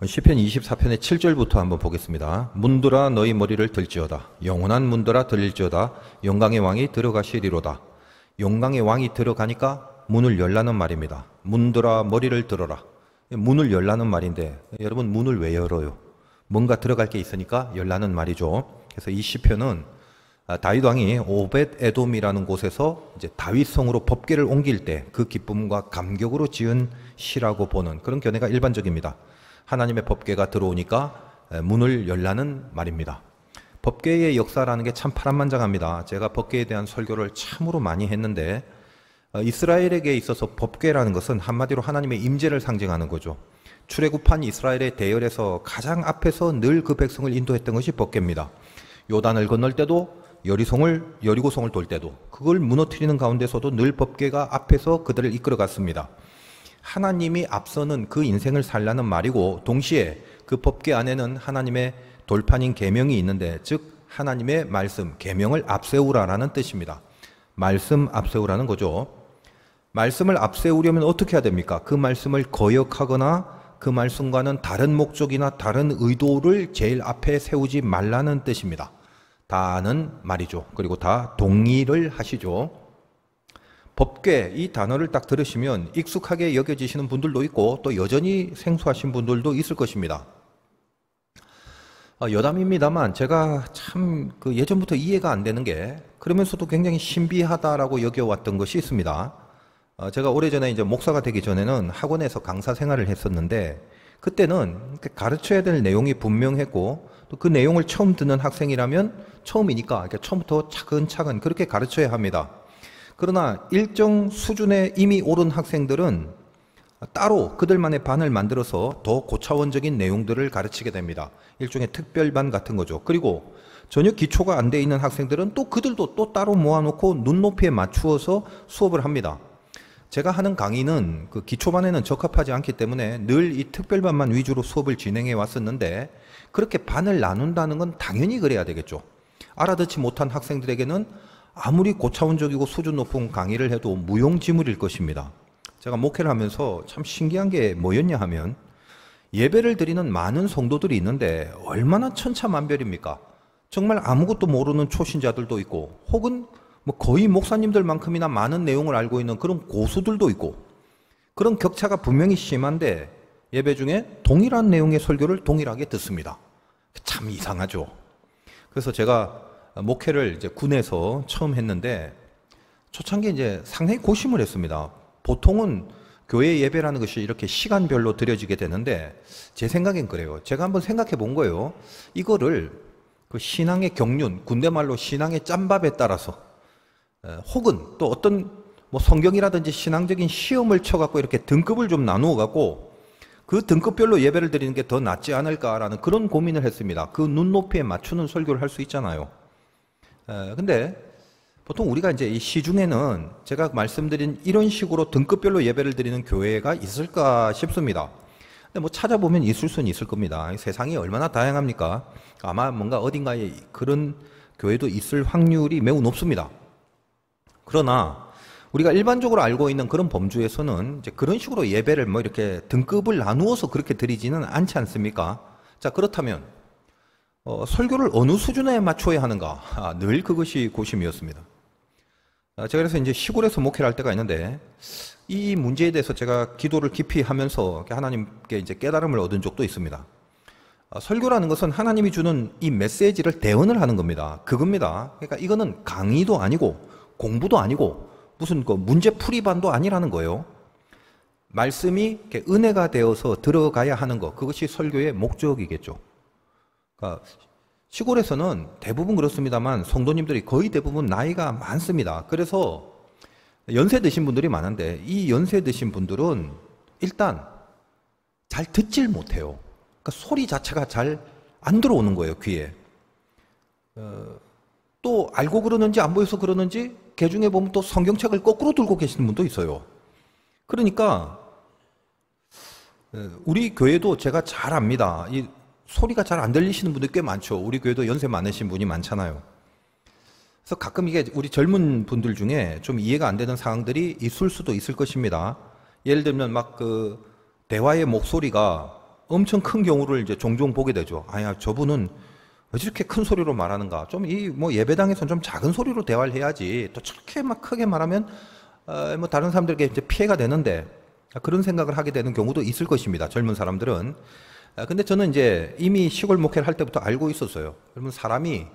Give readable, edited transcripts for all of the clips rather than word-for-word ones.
시편 24편의 7절부터 한번 보겠습니다. 문들아 너희 머리를 들지어다. 영원한 문들아 들릴지어다. 영광의 왕이 들어가시리로다. 영광의 왕이 들어가니까 문을 열라는 말입니다. 문들아 머리를 들어라. 문을 열라는 말인데 여러분 문을 왜 열어요? 뭔가 들어갈 게 있으니까 열라는 말이죠. 그래서 이 시편은 다윗 왕이 오벳 에돔이라는 곳에서 이제 다윗성으로 법궤를 옮길 때 그 기쁨과 감격으로 지은 시라고 보는 그런 견해가 일반적입니다. 하나님의 법궤가 들어오니까 문을 열라는 말입니다. 법궤의 역사라는 게 참 파란만장합니다. 제가 법궤에 대한 설교를 참으로 많이 했는데 이스라엘에게 있어서 법궤라는 것은 한마디로 하나님의 임재를 상징하는 거죠. 출애굽한 이스라엘의 대열에서 가장 앞에서 늘 그 백성을 인도했던 것이 법궤입니다. 요단을 건널 때도 여리고성을 돌 때도 그걸 무너뜨리는 가운데서도 늘 법궤가 앞에서 그들을 이끌어갔습니다. 하나님이 앞서는 그 인생을 살라는 말이고 동시에 그 법궤 안에는 하나님의 돌판인 계명이 있는데 즉 하나님의 말씀, 계명을 앞세우라라는 뜻입니다. 말씀 앞세우라는 거죠. 말씀을 앞세우려면 어떻게 해야 됩니까? 그 말씀을 거역하거나 그 말씀과는 다른 목적이나 다른 의도를 제일 앞에 세우지 말라는 뜻입니다. 다는 말이죠. 그리고 다 동의를 하시죠. 법궤 이 단어를 딱 들으시면 익숙하게 여겨지시는 분들도 있고 또 여전히 생소하신 분들도 있을 것입니다. 여담입니다만 제가 참 예전부터 이해가 안 되는 게 그러면서도 굉장히 신비하다라고 여겨왔던 것이 있습니다. 제가 오래전에 이제 목사가 되기 전에는 학원에서 강사 생활을 했었는데 그때는 가르쳐야 될 내용이 분명했고 또 그 내용을 처음 듣는 학생이라면 처음이니까 처음부터 차근차근 그렇게 가르쳐야 합니다. 그러나 일정 수준에 이미 오른 학생들은 따로 그들만의 반을 만들어서 더 고차원적인 내용들을 가르치게 됩니다. 일종의 특별반 같은 거죠. 그리고 전혀 기초가 안 돼 있는 학생들은 또 그들도 또 따로 모아놓고 눈높이에 맞추어서 수업을 합니다. 제가 하는 강의는 그 기초반에는 적합하지 않기 때문에 늘 이 특별반만 위주로 수업을 진행해 왔었는데 그렇게 반을 나눈다는 건 당연히 그래야 되겠죠. 알아듣지 못한 학생들에게는 아무리 고차원적이고 수준 높은 강의를 해도 무용지물일 것입니다. 제가 목회를 하면서 참 신기한 게 뭐였냐 하면 예배를 드리는 많은 성도들이 있는데 얼마나 천차만별입니까? 정말 아무것도 모르는 초신자들도 있고 혹은 뭐 거의 목사님들만큼이나 많은 내용을 알고 있는 그런 고수들도 있고 그런 격차가 분명히 심한데 예배 중에 동일한 내용의 설교를 동일하게 듣습니다. 참 이상하죠. 그래서 제가 목회를 이제 군에서 처음 했는데 초창기에 이제 상당히 고심을 했습니다. 보통은 교회 예배라는 것이 이렇게 시간별로 드려지게 되는데 제 생각엔 그래요. 제가 한번 생각해 본 거예요. 이거를 그 신앙의 경륜, 군대 말로 신앙의 짬밥에 따라서 혹은 또 어떤 뭐 성경이라든지 신앙적인 시험을 쳐갖고 이렇게 등급을 좀 나누어 갖고 그 등급별로 예배를 드리는 게 더 낫지 않을까라는 그런 고민을 했습니다. 그 눈높이에 맞추는 설교를 할 수 있잖아요. 근데 보통 우리가 이제 이 시중에는 제가 말씀드린 이런 식으로 등급별로 예배를 드리는 교회가 있을까 싶습니다. 근데 뭐 찾아보면 있을 수는 있을 겁니다. 세상이 얼마나 다양합니까? 아마 뭔가 어딘가에 그런 교회도 있을 확률이 매우 높습니다. 그러나 우리가 일반적으로 알고 있는 그런 범주에서는 이제 그런 식으로 예배를 뭐 이렇게 등급을 나누어서 그렇게 드리지는 않지 않습니까? 자, 그렇다면 설교를 어느 수준에 맞춰야 하는가? 늘 그것이 고심이었습니다. 제가 그래서 이제 시골에서 목회를 할 때가 있는데 이 문제에 대해서 제가 기도를 깊이 하면서 하나님께 이제 깨달음을 얻은 적도 있습니다. 설교라는 것은 하나님이 주는 이 메시지를 대언을 하는 겁니다. 그겁니다. 그러니까 이거는 강의도 아니고 공부도 아니고 무슨 그 문제풀이반도 아니라는 거예요. 말씀이 이렇게 은혜가 되어서 들어가야 하는 것, 그것이 설교의 목적이겠죠. 그러니까 시골에서는 대부분 그렇습니다만 성도님들이 거의 대부분 나이가 많습니다. 그래서 연세 드신 분들이 많은데 이 연세 드신 분들은 일단 잘 듣질 못해요. 그러니까 소리 자체가 잘 안 들어오는 거예요, 귀에. 또 알고 그러는지 안 보여서 그러는지 개 중에 보면 또 성경책을 거꾸로 들고 계시는 분도 있어요. 그러니까 우리 교회도 제가 잘 압니다. 이 소리가 잘 안 들리시는 분들 꽤 많죠. 우리 교회도 연세 많으신 분이 많잖아요. 그래서 가끔 이게 우리 젊은 분들 중에 좀 이해가 안 되는 상황들이 있을 수도 있을 것입니다. 예를 들면 막 그 대화의 목소리가 엄청 큰 경우를 이제 종종 보게 되죠. 아야, 저분은 왜 저렇게 큰 소리로 말하는가? 좀 이 뭐 예배당에서는 좀 작은 소리로 대화를 해야지. 또 저렇게 막 크게 말하면 뭐 다른 사람들에게 이제 피해가 되는데 그런 생각을 하게 되는 경우도 있을 것입니다. 젊은 사람들은. 근데 저는 이제 이미 시골 목회를 할 때부터 알고 있었어요. 그러면 사람이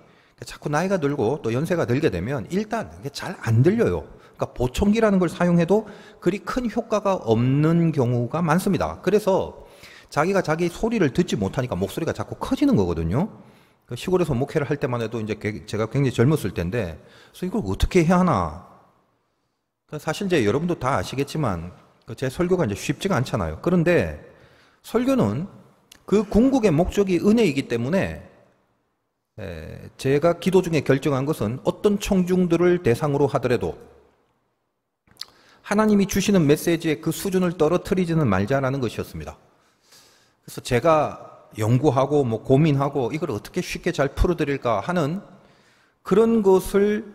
자꾸 나이가 들고 또 연세가 들게 되면 일단 잘 안 들려요. 그러니까 보청기라는 걸 사용해도 그리 큰 효과가 없는 경우가 많습니다. 그래서 자기가 자기 소리를 듣지 못하니까 목소리가 자꾸 커지는 거거든요. 시골에서 목회를 할 때만 해도 이제 제가 굉장히 젊었을 때인데, 그래서 이걸 어떻게 해야 하나. 사실 이제 여러분도 다 아시겠지만 제 설교가 이제 쉽지가 않잖아요. 그런데 설교는 그 궁극의 목적이 은혜이기 때문에 제가 기도 중에 결정한 것은 어떤 청중들을 대상으로 하더라도 하나님이 주시는 메시지의 그 수준을 떨어뜨리지는 말자라는 것이었습니다. 그래서 제가 연구하고 뭐 고민하고 이걸 어떻게 쉽게 잘 풀어드릴까 하는 그런 것을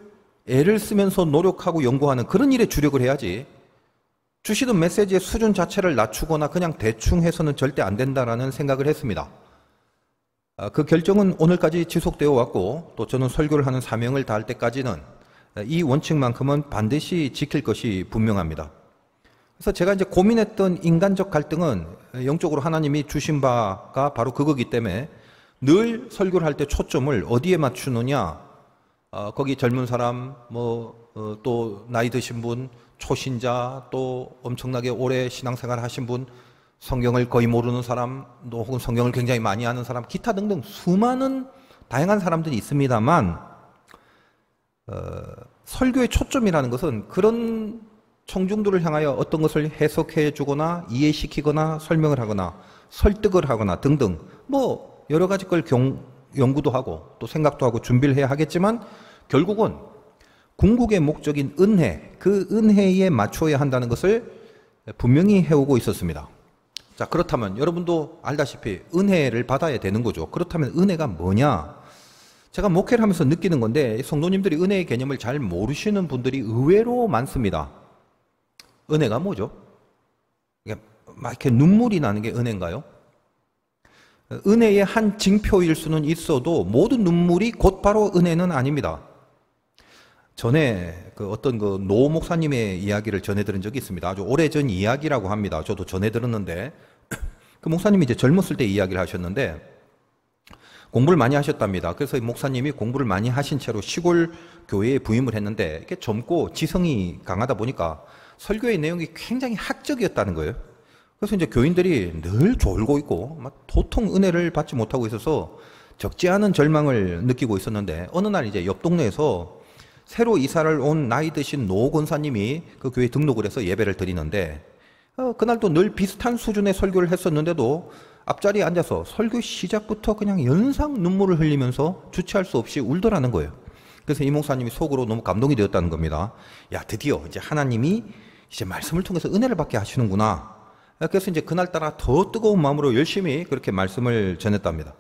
애를 쓰면서 노력하고 연구하는 그런 일에 주력을 해야지, 주시는 메시지의 수준 자체를 낮추거나 그냥 대충 해서는 절대 안 된다라는 생각을 했습니다. 그 결정은 오늘까지 지속되어 왔고, 또 저는 설교를 하는 사명을 다할 때까지는 이 원칙만큼은 반드시 지킬 것이 분명합니다. 그래서 제가 이제 고민했던 인간적 갈등은 영적으로 하나님이 주신 바가 바로 그거기 때문에 늘 설교를 할 때 초점을 어디에 맞추느냐, 거기 젊은 사람, 또 나이 드신 분, 초신자, 또 엄청나게 오래 신앙생활 하신 분, 성경을 거의 모르는 사람, 또 혹은 성경을 굉장히 많이 아는 사람, 기타 등등 수많은 다양한 사람들이 있습니다만, 설교의 초점이라는 것은 그런 청중들을 향하여 어떤 것을 해석해 주거나 이해시키거나 설명을 하거나 설득을 하거나 등등 뭐 여러 가지 걸 연구도 하고 또 생각도 하고 준비를 해야 하겠지만, 결국은 궁극의 목적인 은혜, 그 은혜에 맞춰야 한다는 것을 분명히 해오고 있었습니다. 자, 그렇다면 여러분도 알다시피 은혜를 받아야 되는 거죠. 그렇다면 은혜가 뭐냐? 제가 목회를 하면서 느끼는 건데, 성도님들이 은혜의 개념을 잘 모르시는 분들이 의외로 많습니다. 은혜가 뭐죠? 막 이렇게 눈물이 나는 게 은혜인가요? 은혜의 한 징표일 수는 있어도 모든 눈물이 곧바로 은혜는 아닙니다. 전에 어떤 노 목사님의 이야기를 전해 들은 적이 있습니다. 아주 오래전 이야기라고 합니다. 저도 전해 들었는데, 그 목사님이 이제 젊었을 때 이야기를 하셨는데, 공부를 많이 하셨답니다. 그래서 목사님이 공부를 많이 하신 채로 시골 교회에 부임을 했는데, 이렇게 젊고 지성이 강하다 보니까 설교의 내용이 굉장히 학적이었다는 거예요. 그래서 이제 교인들이 늘 졸고 있고 막 도통 은혜를 받지 못하고 있어서 적지 않은 절망을 느끼고 있었는데, 어느 날 이제 옆 동네에서 새로 이사를 온 나이 드신 노 권사님이 그 교회에 등록을 해서 예배를 드리는데, 그날도 늘 비슷한 수준의 설교를 했었는데도 앞자리에 앉아서 설교 시작부터 그냥 연상 눈물을 흘리면서 주체할 수 없이 울더라는 거예요. 그래서 이 목사님이 속으로 너무 감동이 되었다는 겁니다. 야, 드디어 이제 하나님이 이제 말씀을 통해서 은혜를 받게 하시는구나. 그래서 이제 그날따라 더 뜨거운 마음으로 열심히 그렇게 말씀을 전했답니다.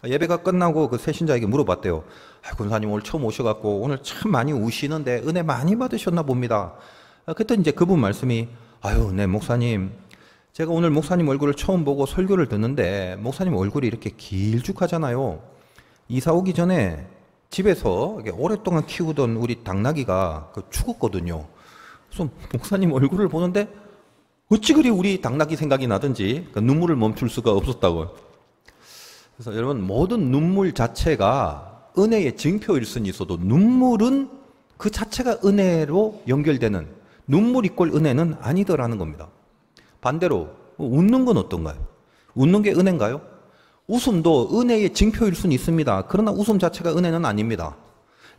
예배가 끝나고 그 새신자에게 물어봤대요. 권사님 오늘 처음 오셔갖고 오늘 참 많이 우시는데 은혜 많이 받으셨나 봅니다. 그때 이제 그분 말씀이, 네 목사님, 제가 오늘 목사님 얼굴을 처음 보고 설교를 듣는데 목사님 얼굴이 이렇게 길쭉하잖아요. 이사 오기 전에 집에서 오랫동안 키우던 우리 당나귀가 죽었거든요. 그래서 목사님 얼굴을 보는데 어찌 그리 우리 당나귀 생각이 나든지 눈물을 멈출 수가 없었다고요. 그래서 여러분, 모든 눈물 자체가 은혜의 징표일 수는 있어도 눈물은 그 자체가 은혜로 연결되는, 눈물 이꼴 은혜는 아니더라는 겁니다. 반대로 웃는 건 어떤가요? 웃는 게 은혜인가요? 웃음도 은혜의 징표일 수는 있습니다. 그러나 웃음 자체가 은혜는 아닙니다.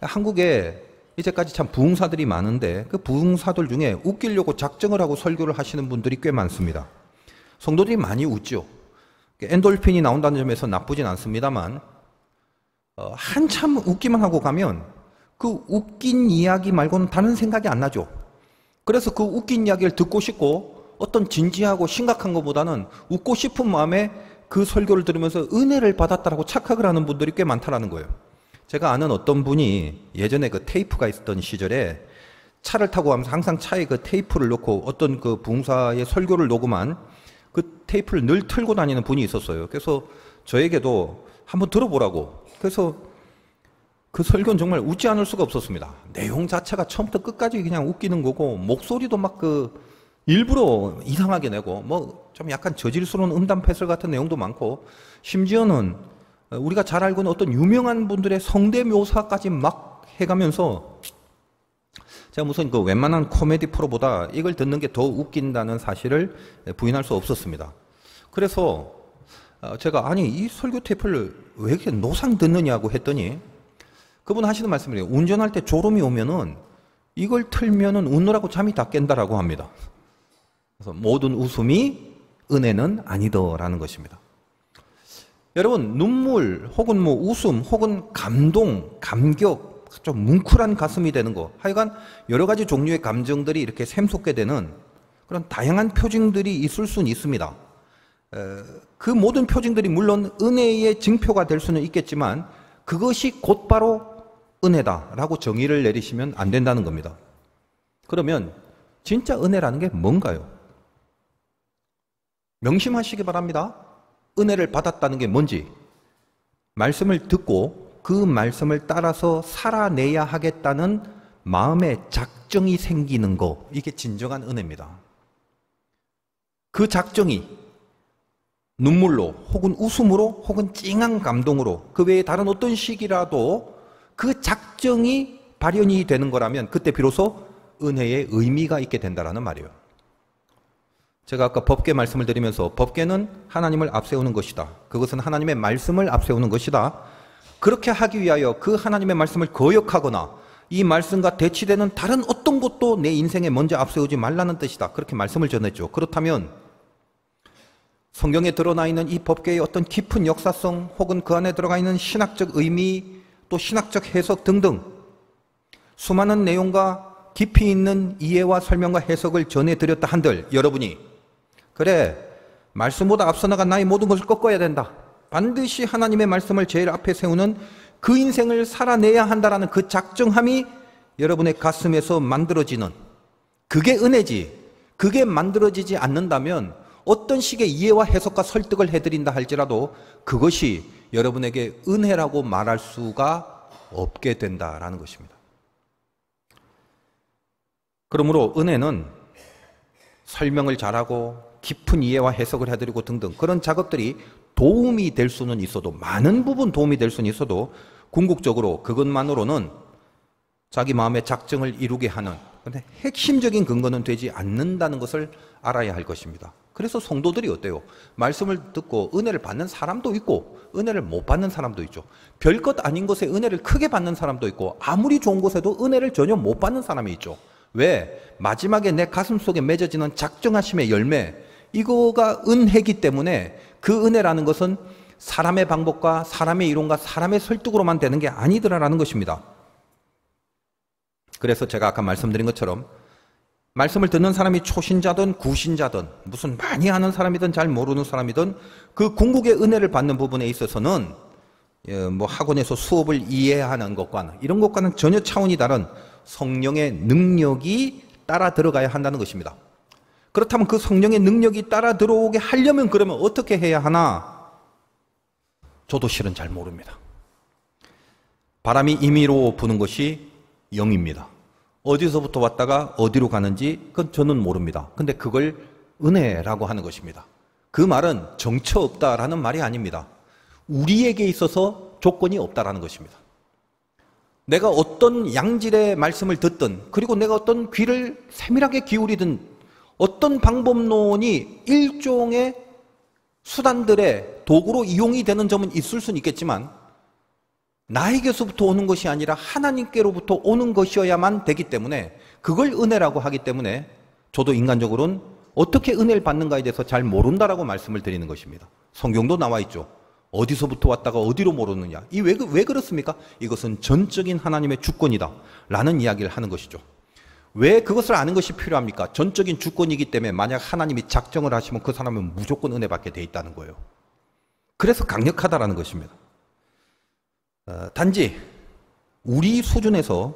한국에 이제까지 참 부흥사들이 많은데 그 부흥사들 중에 웃기려고 작정을 하고 설교를 하시는 분들이 꽤 많습니다. 성도들이 많이 웃죠. 엔돌핀이 나온다는 점에서 나쁘진 않습니다만, 한참 웃기만 하고 가면 그 웃긴 이야기 말고는 다른 생각이 안 나죠. 그래서 그 웃긴 이야기를 듣고 싶고 어떤 진지하고 심각한 것보다는 웃고 싶은 마음에 그 설교를 들으면서 은혜를 받았다라고 착각을 하는 분들이 꽤 많다라는 거예요. 제가 아는 어떤 분이 예전에 그 테이프가 있었던 시절에 차를 타고 가면서 항상 차에 그 테이프를 놓고 어떤 그 부흥사의 설교를 녹음한 그 테이프를 늘 틀고 다니는 분이 있었어요. 그래서 저에게도 한번 들어보라고. 그래서 그 설교는 정말 웃지 않을 수가 없었습니다. 내용 자체가 처음부터 끝까지 그냥 웃기는 거고, 목소리도 막 일부러 이상하게 내고, 뭐 좀 약간 저질스러운 음담 패설 같은 내용도 많고, 심지어는 우리가 잘 알고 있는 어떤 유명한 분들의 성대 묘사까지 막 해가면서, 제가 무슨 웬만한 코미디 프로보다 이걸 듣는 게 더 웃긴다는 사실을 부인할 수 없었습니다. 그래서 제가 아니 이 설교 테이프를 왜 이렇게 노상 듣느냐고 했더니, 그분 하시는 말씀이에요. 운전할 때 졸음이 오면은 이걸 틀면은 웃느라고 잠이 다 깬다라고 합니다. 그래서 모든 웃음이 은혜는 아니더라는 것입니다. 여러분, 눈물 혹은 뭐 웃음 혹은 감동, 감격, 좀 뭉클한 가슴이 되는 거, 하여간 여러 가지 종류의 감정들이 이렇게 샘솟게 되는 그런 다양한 표징들이 있을 수는 있습니다. 그 모든 표징들이 물론 은혜의 증표가 될 수는 있겠지만 그것이 곧바로 은혜다라고 정의를 내리시면 안 된다는 겁니다. 그러면 진짜 은혜라는 게 뭔가요? 명심하시기 바랍니다. 은혜를 받았다는 게 뭔지, 말씀을 듣고 그 말씀을 따라서 살아내야 하겠다는 마음의 작정이 생기는 거, 이게 진정한 은혜입니다. 그 작정이 눈물로 혹은 웃음으로 혹은 찡한 감동으로, 그 외에 다른 어떤 식이라도 그 작정이 발현이 되는 거라면 그때 비로소 은혜의 의미가 있게 된다는 말이에요. 제가 아까 법궤 말씀을 드리면서, 법궤는 하나님을 앞세우는 것이다. 그것은 하나님의 말씀을 앞세우는 것이다. 그렇게 하기 위하여 그 하나님의 말씀을 거역하거나 이 말씀과 대치되는 다른 어떤 것도 내 인생에 먼저 앞세우지 말라는 뜻이다. 그렇게 말씀을 전했죠. 그렇다면 성경에 드러나 있는 이 법궤의 어떤 깊은 역사성 혹은 그 안에 들어가 있는 신학적 의미, 또 신학적 해석 등등 수많은 내용과 깊이 있는 이해와 설명과 해석을 전해드렸다 한들, 여러분이 그래, 말씀보다 앞서 나간 나의 모든 것을 꺾어야 된다, 반드시 하나님의 말씀을 제일 앞에 세우는 그 인생을 살아내야 한다라는 그 작정함이 여러분의 가슴에서 만들어지는, 그게 은혜지, 그게 만들어지지 않는다면 어떤 식의 이해와 해석과 설득을 해드린다 할지라도 그것이 여러분에게 은혜라고 말할 수가 없게 된다라는 것입니다. 그러므로 은혜는 설명을 잘하고 깊은 이해와 해석을 해드리고 등등 그런 작업들이 도움이 될 수는 있어도, 많은 부분 도움이 될 수는 있어도 궁극적으로 그것만으로는 자기 마음의 작정을 이루게 하는, 근데 핵심적인 근거는 되지 않는다는 것을 알아야 할 것입니다. 그래서 성도들이 어때요? 말씀을 듣고 은혜를 받는 사람도 있고 은혜를 못 받는 사람도 있죠. 별것 아닌 것에 은혜를 크게 받는 사람도 있고 아무리 좋은 것에도 은혜를 전혀 못 받는 사람이 있죠. 왜? 마지막에 내 가슴 속에 맺어지는 작정하심의 열매, 이거가 은혜이기 때문에 그 은혜라는 것은 사람의 방법과 사람의 이론과 사람의 설득으로만 되는 게 아니더라라는 것입니다. 그래서 제가 아까 말씀드린 것처럼 말씀을 듣는 사람이 초신자든 구신자든 무슨 많이 아는 사람이든 잘 모르는 사람이든 그 궁극의 은혜를 받는 부분에 있어서는 뭐 학원에서 수업을 이해하는 것과는, 이런 것과는 전혀 차원이 다른 성령의 능력이 따라 들어가야 한다는 것입니다. 그렇다면 그 성령의 능력이 따라 들어오게 하려면 그러면 어떻게 해야 하나? 저도 실은 잘 모릅니다. 바람이 임의로 부는 것이 영입니다. 어디서부터 왔다가 어디로 가는지 그건 저는 모릅니다. 근데 그걸 은혜라고 하는 것입니다. 그 말은 정처 없다라는 말이 아닙니다. 우리에게 있어서 조건이 없다라는 것입니다. 내가 어떤 양질의 말씀을 듣든, 그리고 내가 어떤 귀를 세밀하게 기울이든, 어떤 방법론이 일종의 수단들의 도구로 이용이 되는 점은 있을 수는 있겠지만 나에게서부터 오는 것이 아니라 하나님께로부터 오는 것이어야만 되기 때문에, 그걸 은혜라고 하기 때문에 저도 인간적으로는 어떻게 은혜를 받는가에 대해서 잘 모른다라고 말씀을 드리는 것입니다. 성경도 나와 있죠. 어디서부터 왔다가 어디로 모르느냐. 왜 그렇습니까? 이것은 전적인 하나님의 주권이다 라는 이야기를 하는 것이죠. 왜 그것을 아는 것이 필요합니까? 전적인 주권이기 때문에 만약 하나님이 작정을 하시면 그 사람은 무조건 은혜 받게 돼 있다는 거예요. 그래서 강력하다라는 것입니다. 단지 우리 수준에서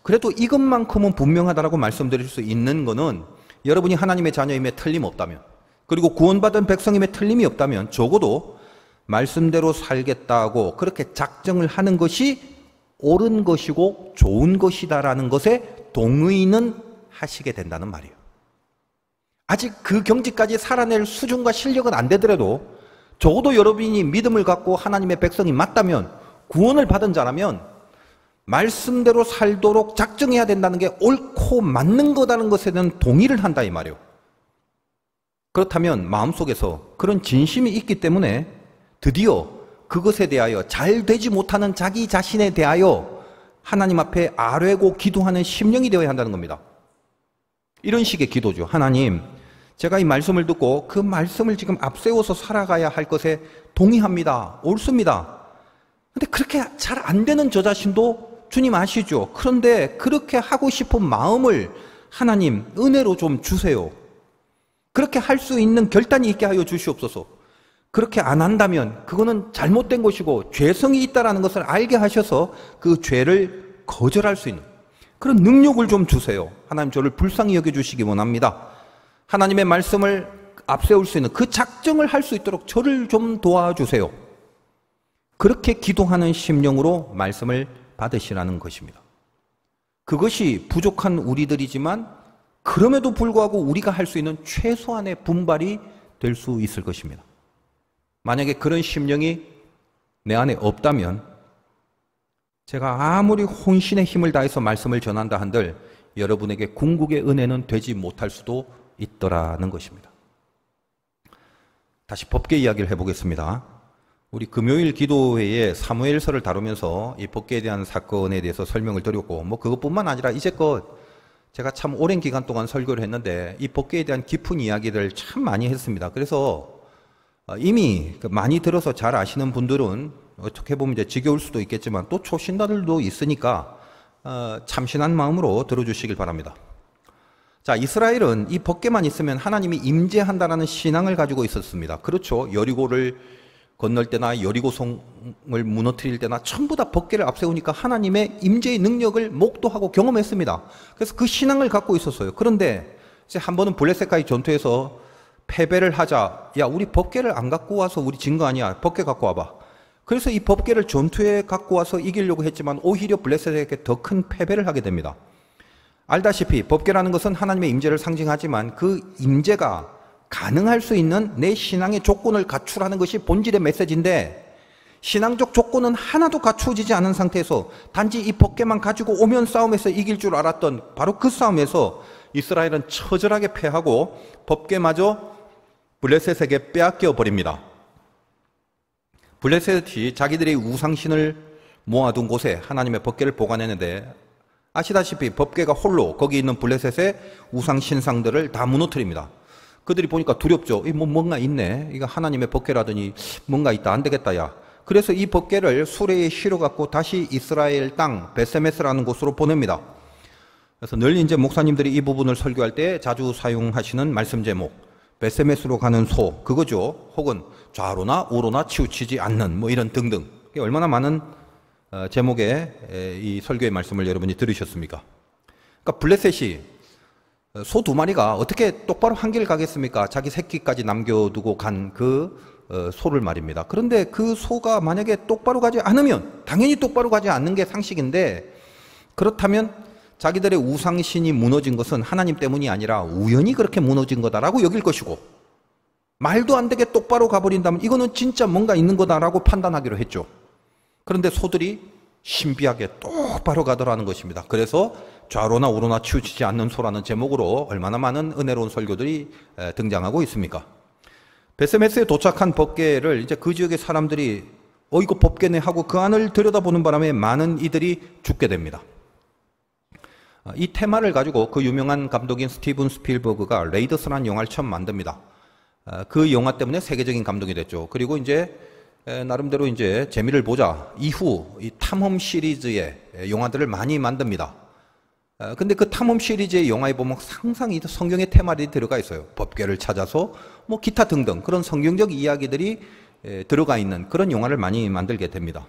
그래도 이것만큼은 분명하다라고 말씀드릴 수 있는 거는, 여러분이 하나님의 자녀임에 틀림없다면, 그리고 구원받은 백성임에 틀림이 없다면 적어도 말씀대로 살겠다고 그렇게 작정을 하는 것이 옳은 것이고 좋은 것이다라는 것에 동의는 하시게 된다는 말이에요. 아직 그 경지까지 살아낼 수준과 실력은 안 되더라도 적어도 여러분이 믿음을 갖고 하나님의 백성이 맞다면, 구원을 받은 자라면 말씀대로 살도록 작정해야 된다는 게 옳고 맞는 거다는 것에는 동의를 한다 이 말이에요. 그렇다면 마음속에서 그런 진심이 있기 때문에 드디어 그것에 대하여 잘 되지 못하는 자기 자신에 대하여 하나님 앞에 아뢰고 기도하는 심령이 되어야 한다는 겁니다. 이런 식의 기도죠. 하나님, 제가 이 말씀을 듣고 그 말씀을 지금 앞세워서 살아가야 할 것에 동의합니다. 옳습니다. 근데 그렇게 잘 안 되는 저 자신도 주님 아시죠? 그런데 그렇게 하고 싶은 마음을 하나님 은혜로 좀 주세요. 그렇게 할 수 있는 결단이 있게 하여 주시옵소서. 그렇게 안 한다면 그거는 잘못된 것이고 죄성이 있다는 것을 알게 하셔서 그 죄를 거절할 수 있는 그런 능력을 좀 주세요. 하나님 저를 불쌍히 여겨주시기 원합니다. 하나님의 말씀을 앞세울 수 있는 그 작정을 할 수 있도록 저를 좀 도와주세요. 그렇게 기도하는 심령으로 말씀을 받으시라는 것입니다. 그것이 부족한 우리들이지만 그럼에도 불구하고 우리가 할 수 있는 최소한의 분발이 될 수 있을 것입니다. 만약에 그런 심령이 내 안에 없다면 제가 아무리 혼신의 힘을 다해서 말씀을 전한다 한들 여러분에게 궁극의 은혜는 되지 못할 수도 있더라는 것입니다. 다시 법계 이야기를 해보겠습니다. 우리 금요일 기도회에 사무엘서를 다루면서 이 법계에 대한 사건에 대해서 설명을 드렸고 그것뿐만 아니라 이제껏 제가 참 오랜 기간 동안 설교를 했는데 이 법계에 대한 깊은 이야기를 참 많이 했습니다. 그래서 이미 많이 들어서 잘 아시는 분들은 어떻게 보면 이제 지겨울 수도 있겠지만 또 초신자들도 있으니까 참신한 마음으로 들어주시길 바랍니다. 자, 이스라엘은 이 법궤만 있으면 하나님이 임재한다라는 신앙을 가지고 있었습니다. 그렇죠. 여리고를 건널 때나 여리고성을 무너뜨릴 때나 전부 다 법궤를 앞세우니까 하나님의 임재의 능력을 목도하고 경험했습니다. 그래서 그 신앙을 갖고 있었어요. 그런데 이제 한 번은 블레셋과의 전투에서 패배를 하자. 야, 우리 법궤를 안 갖고 와서 우리 진 거 아니야. 법궤 갖고 와봐. 그래서 이 법궤를 전투에 갖고 와서 이기려고 했지만 오히려 블레셋에게 더 큰 패배를 하게 됩니다. 알다시피 법궤라는 것은 하나님의 임재를 상징하지만 그 임재가 가능할 수 있는 내 신앙의 조건을 갖추라는 것이 본질의 메시지인데 신앙적 조건은 하나도 갖추어지지 않은 상태에서 단지 이 법궤만 가지고 오면 싸움에서 이길 줄 알았던 바로 그 싸움에서 이스라엘은 처절하게 패하고 법궤마저 블레셋에게 빼앗겨 버립니다. 블레셋이 자기들의 우상신을 모아둔 곳에 하나님의 법궤를 보관했는데 아시다시피 법궤가 홀로 거기 있는 블레셋의 우상신상들을 다 무너뜨립니다. 그들이 보니까 두렵죠. 뭔가 있네. 이거 하나님의 법궤라더니 뭔가 있다. 안 되겠다 야. 그래서 이 법궤를 수레에 실어갖고 다시 이스라엘 땅 베세메스라는 곳으로 보냅니다. 그래서 늘 이제 목사님들이 이 부분을 설교할 때 자주 사용하시는 말씀 제목 베세메스로 가는 소 그거죠. 혹은 좌로나 우로나 치우치지 않는 이런 등등. 얼마나 많은 제목의 이 설교의 말씀을 여러분이 들으셨습니까? 그러니까 블레셋이 소 두 마리가 어떻게 똑바로 한 길 가겠습니까? 자기 새끼까지 남겨두고 간 그 소를 말입니다. 그런데 그 소가 만약에 똑바로 가지 않으면 당연히 똑바로 가지 않는 게 상식인데 그렇다면 자기들의 우상신이 무너진 것은 하나님 때문이 아니라 우연히 그렇게 무너진 거다라고 여길 것이고 말도 안 되게 똑바로 가버린다면 이거는 진짜 뭔가 있는 거다라고 판단하기로 했죠. 그런데 소들이 신비하게 똑바로 가더라는 것입니다. 그래서 좌로나 우로나 치우치지 않는 소라는 제목으로 얼마나 많은 은혜로운 설교들이 등장하고 있습니까? 베세메스에 도착한 법궤를 이제 그 지역의 사람들이 이거 법궤네 하고 그 안을 들여다보는 바람에 많은 이들이 죽게 됩니다. 이 테마를 가지고 그 유명한 감독인 스티븐 스필버그가 레이더스라는 영화를 처음 만듭니다. 그 영화 때문에 세계적인 감독이 됐죠. 그리고 이제 나름대로 이제 재미를 보자 이후 이 탐험 시리즈의 영화들을 많이 만듭니다. 근데 그 탐험 시리즈의 영화에 보면 항상 이 성경의 테마들이 들어가 있어요. 법궤를 찾아서 기타 등등 그런 성경적 이야기들이 들어가 있는 그런 영화를 많이 만들게 됩니다.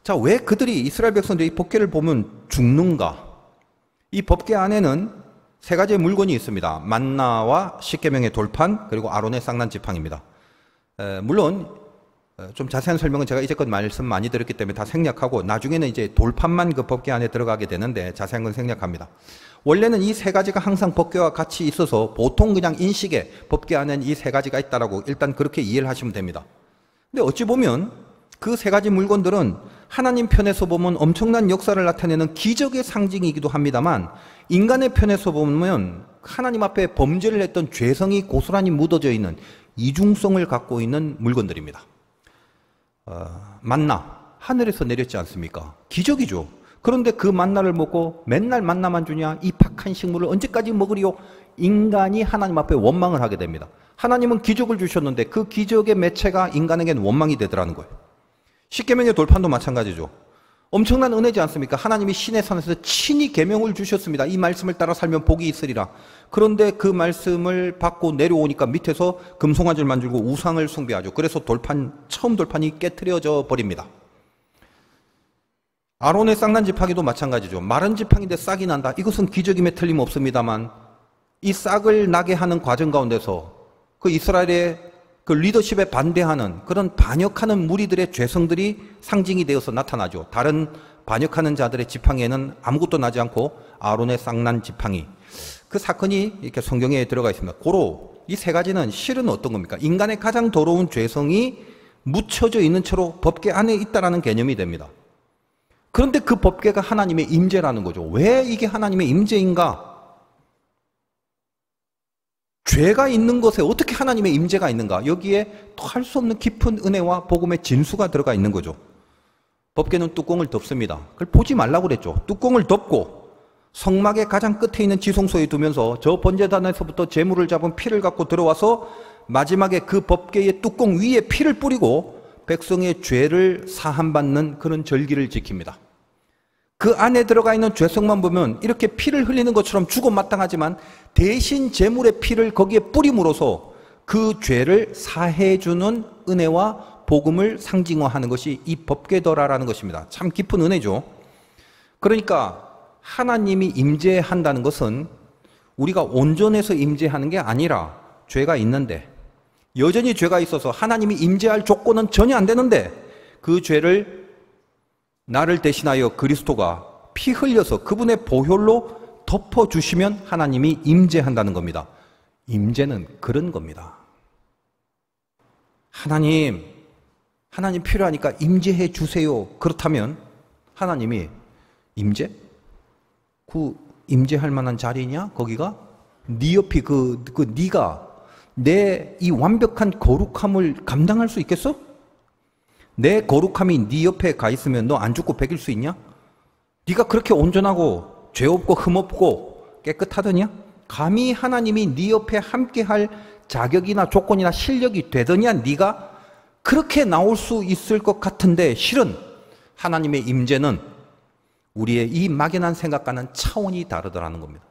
자, 왜 그들이 이스라엘 백성들이 법궤를 보면 죽는가? 이 법궤 안에는 세 가지의 물건이 있습니다. 만나와 십계명의 돌판, 그리고 아론의 쌍난 지팡이입니다. 물론 좀 자세한 설명은 제가 이제껏 말씀 많이 드렸기 때문에 다 생략하고 나중에는 이제 돌판만 그 법궤 안에 들어가게 되는데 자세한 건 생략합니다. 원래는 이 세 가지가 항상 법궤와 같이 있어서 보통 그냥 인식에 법궤 안에는 이 세 가지가 있다라고 일단 그렇게 이해를 하시면 됩니다. 근데 어찌 보면 그 세 가지 물건들은 하나님 편에서 보면 엄청난 역사를 나타내는 기적의 상징이기도 합니다만 인간의 편에서 보면 하나님 앞에 범죄를 했던 죄성이 고스란히 묻어져 있는 이중성을 갖고 있는 물건들입니다. 만나, 하늘에서 내렸지 않습니까? 기적이죠. 그런데 그 만나를 먹고 맨날 만나만 주냐? 이 박한 식물을 언제까지 먹으리요? 인간이 하나님 앞에 원망을 하게 됩니다. 하나님은 기적을 주셨는데 그 기적의 매체가 인간에게는 원망이 되더라는 거예요. 십계명의 돌판도 마찬가지죠. 엄청난 은혜지 않습니까? 하나님이 신의 산에서 친히 계명을 주셨습니다. 이 말씀을 따라 살면 복이 있으리라. 그런데 그 말씀을 받고 내려오니까 밑에서 금송아지를 만들고 우상을 숭배하죠. 그래서 처음 돌판이 깨트려져 버립니다. 아론의 쌍난 지팡이도 마찬가지죠. 마른 지팡이인데 싹이 난다. 이것은 기적임에 틀림없습니다만 이 싹을 나게 하는 과정 가운데서 그 이스라엘의 그 리더십에 반대하는 그런 반역하는 무리들의 죄성들이 상징이 되어서 나타나죠. 다른 반역하는 자들의 지팡이에는 아무것도 나지 않고 아론의 쌍난 지팡이. 그 사건이 이렇게 성경에 들어가 있습니다. 고로 이 세 가지는 실은 어떤 겁니까? 인간의 가장 더러운 죄성이 묻혀져 있는 채로 법궤 안에 있다라는 개념이 됩니다. 그런데 그 법궤가 하나님의 임재라는 거죠. 왜 이게 하나님의 임재인가? 죄가 있는 것에 어떻게 하나님의 임재가 있는가? 여기에 또 할 수 없는 깊은 은혜와 복음의 진수가 들어가 있는 거죠. 법궤는 뚜껑을 덮습니다. 그걸 보지 말라고 그랬죠. 뚜껑을 덮고 성막의 가장 끝에 있는 지성소에 두면서 저 번제단에서부터 제물을 잡은 피를 갖고 들어와서 마지막에 그 법궤의 뚜껑 위에 피를 뿌리고 백성의 죄를 사함받는 그런 절기를 지킵니다. 그 안에 들어가 있는 죄성만 보면 이렇게 피를 흘리는 것처럼 죽어마땅하지만 대신 제물의 피를 거기에 뿌림으로써 그 죄를 사해주는 은혜와 복음을 상징화하는 것이 이 법궤더라라는 것입니다. 참 깊은 은혜죠. 그러니까 하나님이 임재한다는 것은 우리가 온전해서 임재하는 게 아니라 죄가 있는데 여전히 죄가 있어서 하나님이 임재할 조건은 전혀 안 되는데 그 죄를 나를 대신하여 그리스도가 피 흘려서 그분의 보혈로 덮어주시면 하나님이 임재한다는 겁니다. 임재는 그런 겁니다. 하나님 필요하니까 임재해 주세요. 그렇다면 하나님이 임재? 그 임재할 만한 자리냐? 거기가? 네 옆이 네가 내 이 완벽한 거룩함을 감당할 수 있겠어? 내 거룩함이 네 옆에 가 있으면 너 안 죽고 배길 수 있냐? 네가 그렇게 온전하고 죄 없고 흠 없고 깨끗하더냐? 감히 하나님이 네 옆에 함께할 자격이나 조건이나 실력이 되더냐? 네가 그렇게 나올 수 있을 것 같은데 실은 하나님의 임재는 우리의 이 막연한 생각과는 차원이 다르더라는 겁니다.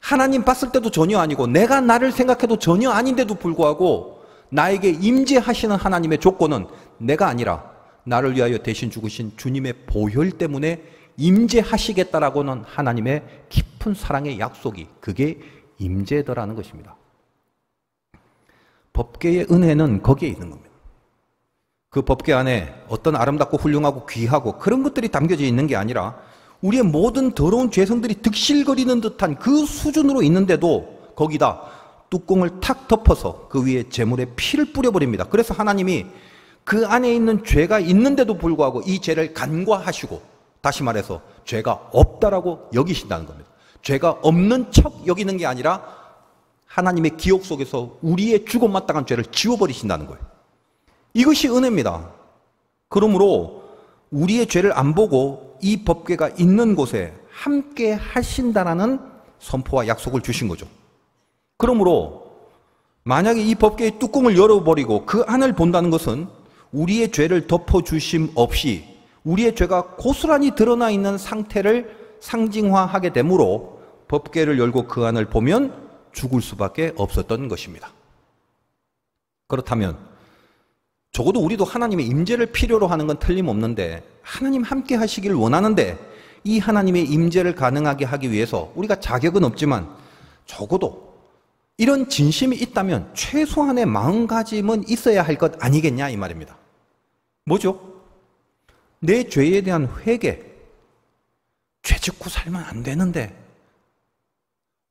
하나님 봤을 때도 전혀 아니고 내가 나를 생각해도 전혀 아닌데도 불구하고 나에게 임재하시는 하나님의 조건은 내가 아니라 나를 위하여 대신 죽으신 주님의 보혈 때문에 임재하시겠다라고는 하나님의 깊은 사랑의 약속이 그게 임재더라는 것입니다. 법궤의 은혜는 거기에 있는 겁니다. 그 법궤 안에 어떤 아름답고 훌륭하고 귀하고 그런 것들이 담겨져 있는 게 아니라 우리의 모든 더러운 죄성들이 득실거리는 듯한 그 수준으로 있는데도 거기다 뚜껑을 탁 덮어서 그 위에 제물의 피를 뿌려버립니다. 그래서 하나님이 그 안에 있는 죄가 있는데도 불구하고 이 죄를 간과하시고 다시 말해서 죄가 없다라고 여기신다는 겁니다. 죄가 없는 척 여기는 게 아니라 하나님의 기억 속에서 우리의 죽어마땅한 죄를 지워버리신다는 거예요. 이것이 은혜입니다. 그러므로 우리의 죄를 안 보고 이 법궤가 있는 곳에 함께 하신다라는 선포와 약속을 주신 거죠. 그러므로 만약에 이 법궤의 뚜껑을 열어버리고 그 안을 본다는 것은 우리의 죄를 덮어주심 없이 우리의 죄가 고스란히 드러나 있는 상태를 상징화하게 되므로 법궤를 열고 그 안을 보면 죽을 수밖에 없었던 것입니다. 그렇다면 적어도 우리도 하나님의 임재를 필요로 하는 건 틀림없는데 하나님 함께 하시기를 원하는데 이 하나님의 임재를 가능하게 하기 위해서 우리가 자격은 없지만 적어도 이런 진심이 있다면 최소한의 마음가짐은 있어야 할 것 아니겠냐 이 말입니다. 뭐죠? 내 죄에 대한 회개. 죄 짓고 살면 안 되는데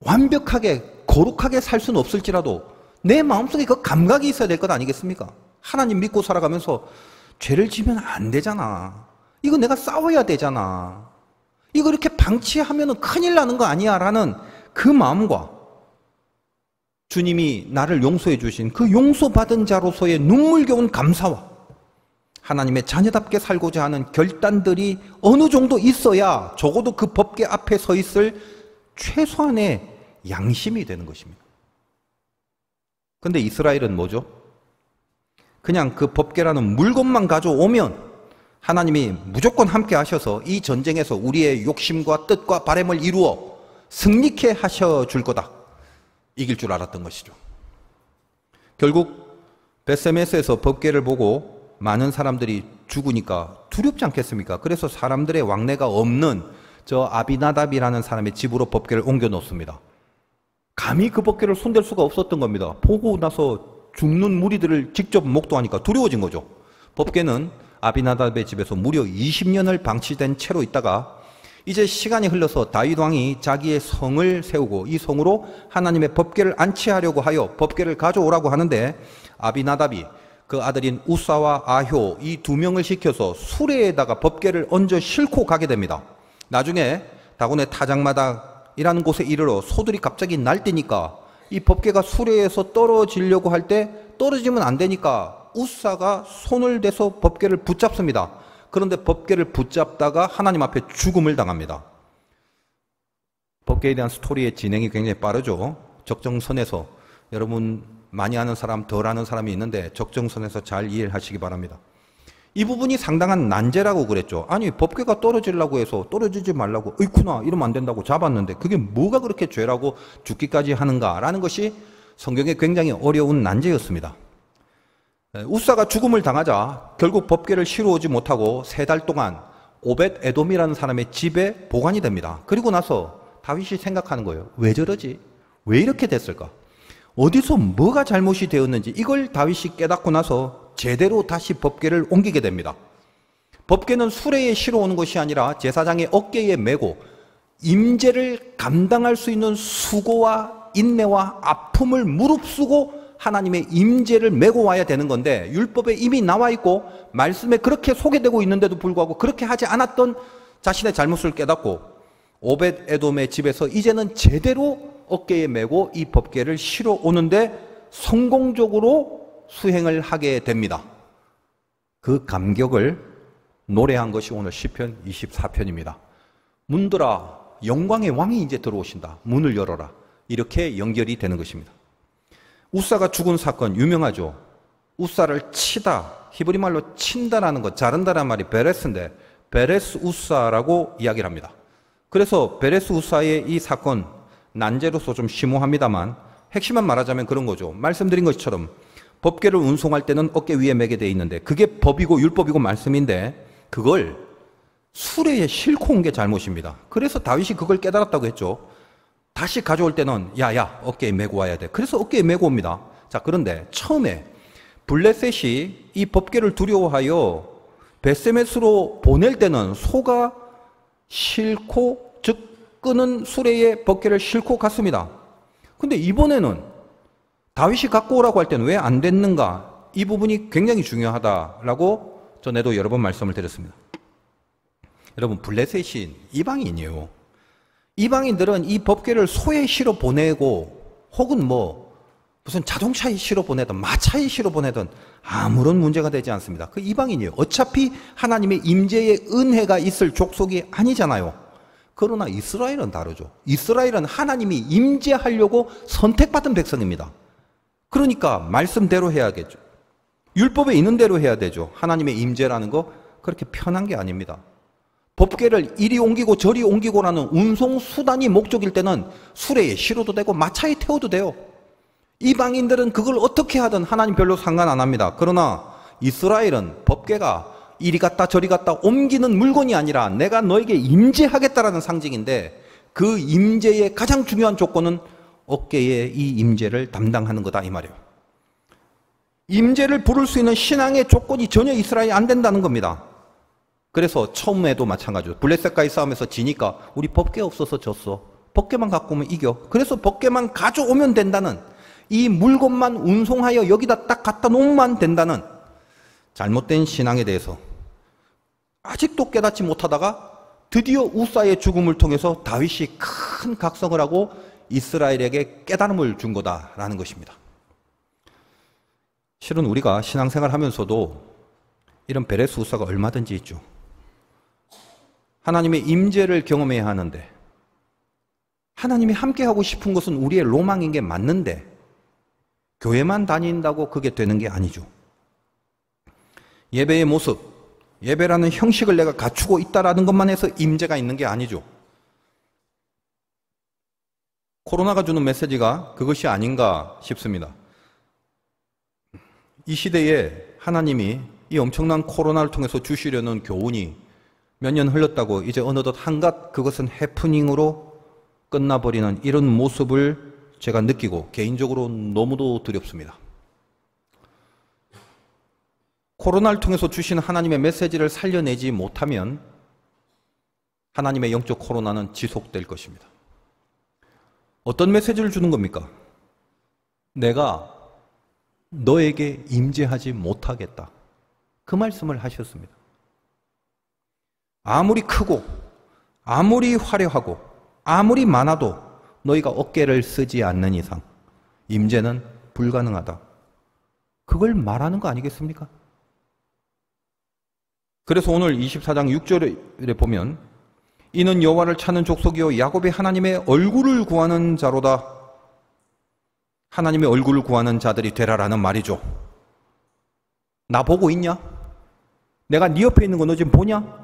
완벽하게 거룩하게 살 수는 없을지라도 내 마음속에 그 감각이 있어야 될 것 아니겠습니까? 하나님 믿고 살아가면서 죄를 지면 안 되잖아. 이거 내가 싸워야 되잖아. 이거 이렇게 방치하면 큰일 나는 거 아니야 라는 그 마음과 주님이 나를 용서해 주신 그 용서받은 자로서의 눈물겨운 감사와 하나님의 자녀답게 살고자 하는 결단들이 어느 정도 있어야 적어도 그 법궤 앞에 서 있을 최소한의 양심이 되는 것입니다. 근데 이스라엘은 뭐죠? 그냥 그 법궤라는 물건만 가져오면 하나님이 무조건 함께 하셔서 이 전쟁에서 우리의 욕심과 뜻과 바람을 이루어 승리케 하셔줄 거다. 이길 줄 알았던 것이죠. 결국 벳세메스에서 법궤를 보고 많은 사람들이 죽으니까 두렵지 않겠습니까? 그래서 사람들의 왕래가 없는 저 아비나답이라는 사람의 집으로 법궤를 옮겨 놓습니다. 감히 그 법궤를 손댈 수가 없었던 겁니다. 보고 나서 죽는 무리들을 직접 목도하니까 두려워진 거죠. 법궤는 아비나답의 집에서 무려 20년을 방치된 채로 있다가 이제 시간이 흘러서 다윗 왕이 자기의 성을 세우고 이 성으로 하나님의 법궤를 안치하려고 하여 법궤를 가져오라고 하는데 아비나답이 그 아들인 우사와 아효 이 두 명을 시켜서 수레에다가 법궤를 얹어 싣고 가게 됩니다. 나중에 다곤의 타작마당이라는 곳에 이르러 소들이 갑자기 날뛰니까 이 법궤가 수레에서 떨어지려고 할 때 떨어지면 안 되니까 우사가 손을 대서 법궤를 붙잡습니다. 그런데 법궤를 붙잡다가 하나님 앞에 죽음을 당합니다. 법궤에 대한 스토리의 진행이 굉장히 빠르죠. 적정선에서 여러분 많이 아는 사람, 덜 아는 사람이 있는데 적정선에서 잘 이해를 하시기 바랍니다. 이 부분이 상당한 난제라고 그랬죠. 아니 법궤가 떨어지려고 해서 떨어지지 말라고 어이쿠나 이러면 안 된다고 잡았는데 그게 뭐가 그렇게 죄라고 죽기까지 하는가라는 것이 성경에 굉장히 어려운 난제였습니다. 우사가 죽음을 당하자 결국 법궤를 실어오지 못하고 3달 동안 오벳 에돔이라는 사람의 집에 보관이 됩니다. 그리고 나서 다윗이 생각하는 거예요. 왜 저러지? 왜 이렇게 됐을까? 어디서 뭐가 잘못이 되었는지 이걸 다윗이 깨닫고 나서 제대로 다시 법궤를 옮기게 됩니다. 법궤는 수레에 실어오는 것이 아니라 제사장의 어깨에 메고 임재를 감당할 수 있는 수고와 인내와 아픔을 무릅쓰고 하나님의 임재를 메고 와야 되는 건데 율법에 이미 나와 있고 말씀에 그렇게 소개되고 있는데도 불구하고 그렇게 하지 않았던 자신의 잘못을 깨닫고 오벳 에돔의 집에서 이제는 제대로 어깨에 메고 이 법궤를 실어 오는데 성공적으로 수행을 하게 됩니다. 그 감격을 노래한 것이 오늘 시편 24편입니다. 문들아 영광의 왕이 이제 들어오신다. 문을 열어라. 이렇게 연결이 되는 것입니다. 우사가 죽은 사건 유명하죠. 우사를 치다, 히브리 말로 친다라는 것, 자른다라는 말이 베레스인데 베레스 우사라고 이야기를 합니다. 그래서 베레스 우사의 이 사건 난제로서 좀 심오합니다만 핵심만 말하자면 그런 거죠. 말씀드린 것처럼 법궤를 운송할 때는 어깨 위에 매게 돼 있는데 그게 법이고 율법이고 말씀인데 그걸 수레에 싣고 온 게 잘못입니다. 그래서 다윗이 그걸 깨달았다고 했죠. 다시 가져올 때는 야야 어깨에 메고 와야 돼. 그래서 어깨에 메고 옵니다. 자, 그런데 처음에 블레셋이 이 법궤를 두려워하여 벳세메스로 보낼 때는 소가 싣고 즉 끄는 수레에 법궤를 싣고 갔습니다. 근데 이번에는 다윗이 갖고 오라고 할 때는 왜 안 됐는가? 이 부분이 굉장히 중요하다라고 전에도 여러 번 말씀을 드렸습니다. 여러분 블레셋이 이방인이에요. 이방인들은 이 법궤를 소에 실어 보내고 혹은 무슨 자동차에 실어 보내든 마차에 실어 보내든 아무런 문제가 되지 않습니다. 그 이방인이에요. 어차피 하나님의 임재의 은혜가 있을 족속이 아니잖아요. 그러나 이스라엘은 다르죠. 이스라엘은 하나님이 임재하려고 선택받은 백성입니다. 그러니까 말씀대로 해야겠죠. 율법에 있는 대로 해야 되죠. 하나님의 임재라는 거 그렇게 편한 게 아닙니다. 법궤를 이리 옮기고 저리 옮기고라는 운송 수단이 목적일 때는 수레에 실어도 되고 마차에 태워도 돼요. 이방인들은 그걸 어떻게 하든 하나님 별로 상관 안 합니다. 그러나 이스라엘은 법궤가 이리 갔다 저리 갔다 옮기는 물건이 아니라 내가 너에게 임재하겠다라는 상징인데, 그 임재의 가장 중요한 조건은 어깨에 이 임재를 담당하는 거다 이 말이에요. 임재를 부를 수 있는 신앙의 조건이 전혀 이스라엘이 안 된다는 겁니다. 그래서 처음에도 마찬가지로 블레셋과의 싸움에서 지니까 우리 법궤 없어서 졌어. 법궤만 갖고 오면 이겨. 그래서 법궤만 가져오면 된다는, 이 물건만 운송하여 여기다 딱 갖다 놓으면 된다는 잘못된 신앙에 대해서 아직도 깨닫지 못하다가 드디어 우사의 죽음을 통해서 다윗이 큰 각성을 하고 이스라엘에게 깨달음을 준 거다라는 것입니다. 실은 우리가 신앙생활 하면서도 이런 베레스 우사가 얼마든지 있죠. 하나님의 임재를 경험해야 하는데, 하나님이 함께하고 싶은 것은 우리의 로망인 게 맞는데 교회만 다닌다고 그게 되는 게 아니죠. 예배의 모습, 예배라는 형식을 내가 갖추고 있다라는 것만 해서 임재가 있는 게 아니죠. 코로나가 주는 메시지가 그것이 아닌가 싶습니다. 이 시대에 하나님이 이 엄청난 코로나를 통해서 주시려는 교훈이 몇 년 흘렀다고 이제 어느덧 한갓 그것은 해프닝으로 끝나버리는 이런 모습을 제가 느끼고 개인적으로 너무도 두렵습니다. 코로나를 통해서 주신 하나님의 메시지를 살려내지 못하면 하나님의 영적 코로나는 지속될 것입니다. 어떤 메시지를 주는 겁니까? 내가 너에게 임재하지 못하겠다. 그 말씀을 하셨습니다. 아무리 크고 아무리 화려하고 아무리 많아도 너희가 어깨를 쓰지 않는 이상 임재는 불가능하다. 그걸 말하는 거 아니겠습니까? 그래서 오늘 24장 6절에 보면 이는 여호와를 찾는 족속이요 야곱의 하나님의 얼굴을 구하는 자로다. 하나님의 얼굴을 구하는 자들이 되라라는 말이죠. 나 보고 있냐? 내가 네 옆에 있는 거 너 지금 보냐?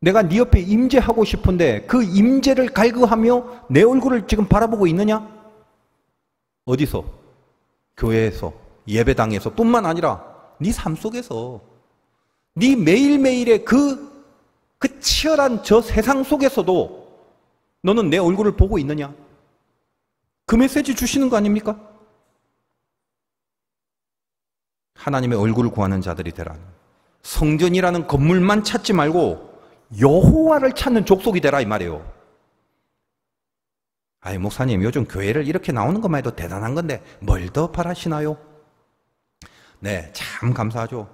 내가 네 옆에 임재하고 싶은데 그 임재를 갈구하며 내 얼굴을 지금 바라보고 있느냐? 어디서? 교회에서, 예배당에서 뿐만 아니라 네 삶 속에서, 네 매일매일의 그 치열한 저 세상 속에서도 너는 내 얼굴을 보고 있느냐? 그 메시지 주시는 거 아닙니까? 하나님의 얼굴을 구하는 자들이 되라. 성전이라는 건물만 찾지 말고 여호와를 찾는 족속이 되라 이 말이에요. 아이 목사님 요즘 교회를 이렇게 나오는 것만 해도 대단한 건데 뭘 더 바라시나요? 네, 참 감사하죠.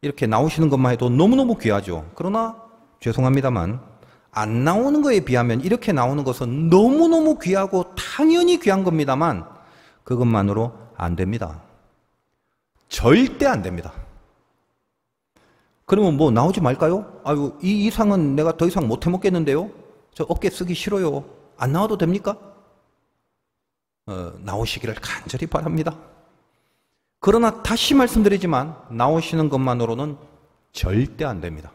이렇게 나오시는 것만 해도 너무너무 귀하죠. 그러나 죄송합니다만 안 나오는 거에 비하면 이렇게 나오는 것은 너무너무 귀하고 당연히 귀한 겁니다만 그것만으로 안 됩니다. 절대 안 됩니다. 그러면 뭐 나오지 말까요? 아유, 이 이상은 내가 더 이상 못 해먹겠는데요? 저 어깨 쓰기 싫어요. 안 나와도 됩니까? 나오시기를 간절히 바랍니다. 그러나 다시 말씀드리지만 나오시는 것만으로는 절대 안 됩니다.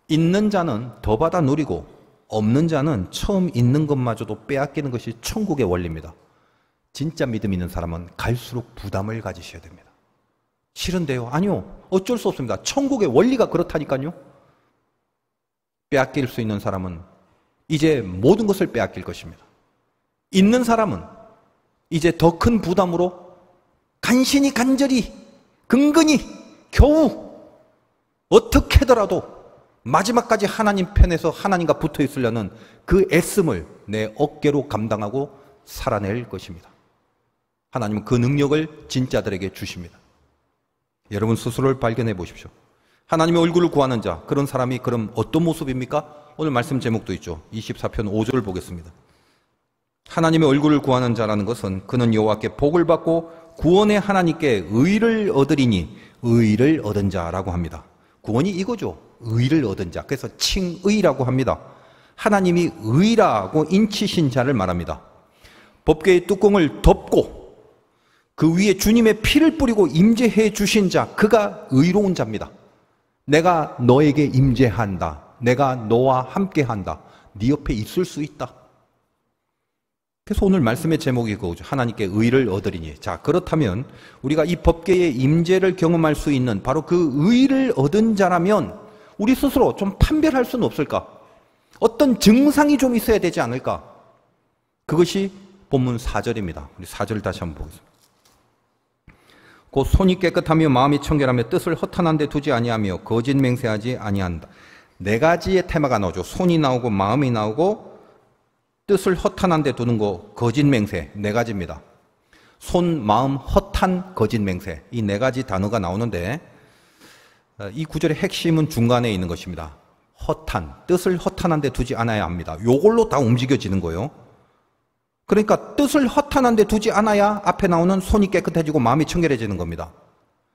있는 자는 더 받아 누리고 없는 자는 처음 있는 것마저도 빼앗기는 것이 천국의 원리입니다. 진짜 믿음 있는 사람은 갈수록 부담을 가지셔야 됩니다. 싫은데요? 아니요. 어쩔 수 없습니다. 천국의 원리가 그렇다니까요. 빼앗길 수 있는 사람은 이제 모든 것을 빼앗길 것입니다. 있는 사람은 이제 더 큰 부담으로 간신히 간절히 근근히 겨우 어떻게더라도 마지막까지 하나님 편에서 하나님과 붙어 있으려는 그 애씀을 내 어깨로 감당하고 살아낼 것입니다. 하나님은 그 능력을 진짜들에게 주십니다. 여러분 스스로를 발견해 보십시오. 하나님의 얼굴을 구하는 자, 그런 사람이 그럼 어떤 모습입니까? 오늘 말씀 제목도 있죠. 24편 5절 보겠습니다. 하나님의 얼굴을 구하는 자라는 것은 그는 여호와께 복을 받고 구원의 하나님께 의를 얻으리니 의를 얻은 자라고 합니다. 구원이 이거죠. 의를 얻은 자. 그래서 칭의라고 합니다. 하나님이 의라고 인치신 자를 말합니다. 법궤의 뚜껑을 덮고 그 위에 주님의 피를 뿌리고 임재해 주신 자, 그가 의로운 자입니다. 내가 너에게 임재한다. 내가 너와 함께한다. 네 옆에 있을 수 있다. 그래서 오늘 말씀의 제목이 그거죠. 하나님께 의를 얻으리니. 자, 그렇다면 우리가 이 법궤의 임재를 경험할 수 있는 바로 그 의를 얻은 자라면 우리 스스로 좀 판별할 수는 없을까? 어떤 증상이 좀 있어야 되지 않을까? 그것이 본문 4절입니다. 우리 4절 다시 한번 보겠습니다. 곧 손이 깨끗하며 마음이 청결하며 뜻을 허탄한 데 두지 아니하며 거짓 맹세하지 아니한다. 네 가지의 테마가 나오죠. 손이 나오고 마음이 나오고 뜻을 허탄한 데 두는 거, 거짓 맹세, 네 가지입니다. 손, 마음, 허탄, 거짓 맹세, 이 네 가지 단어가 나오는데 이 구절의 핵심은 중간에 있는 것입니다. 허탄, 뜻을 허탄한 데 두지 않아야 합니다. 요걸로 다 움직여지는 거예요. 그러니까 뜻을 허탄한 데 두지 않아야 앞에 나오는 손이 깨끗해지고 마음이 청결해지는 겁니다.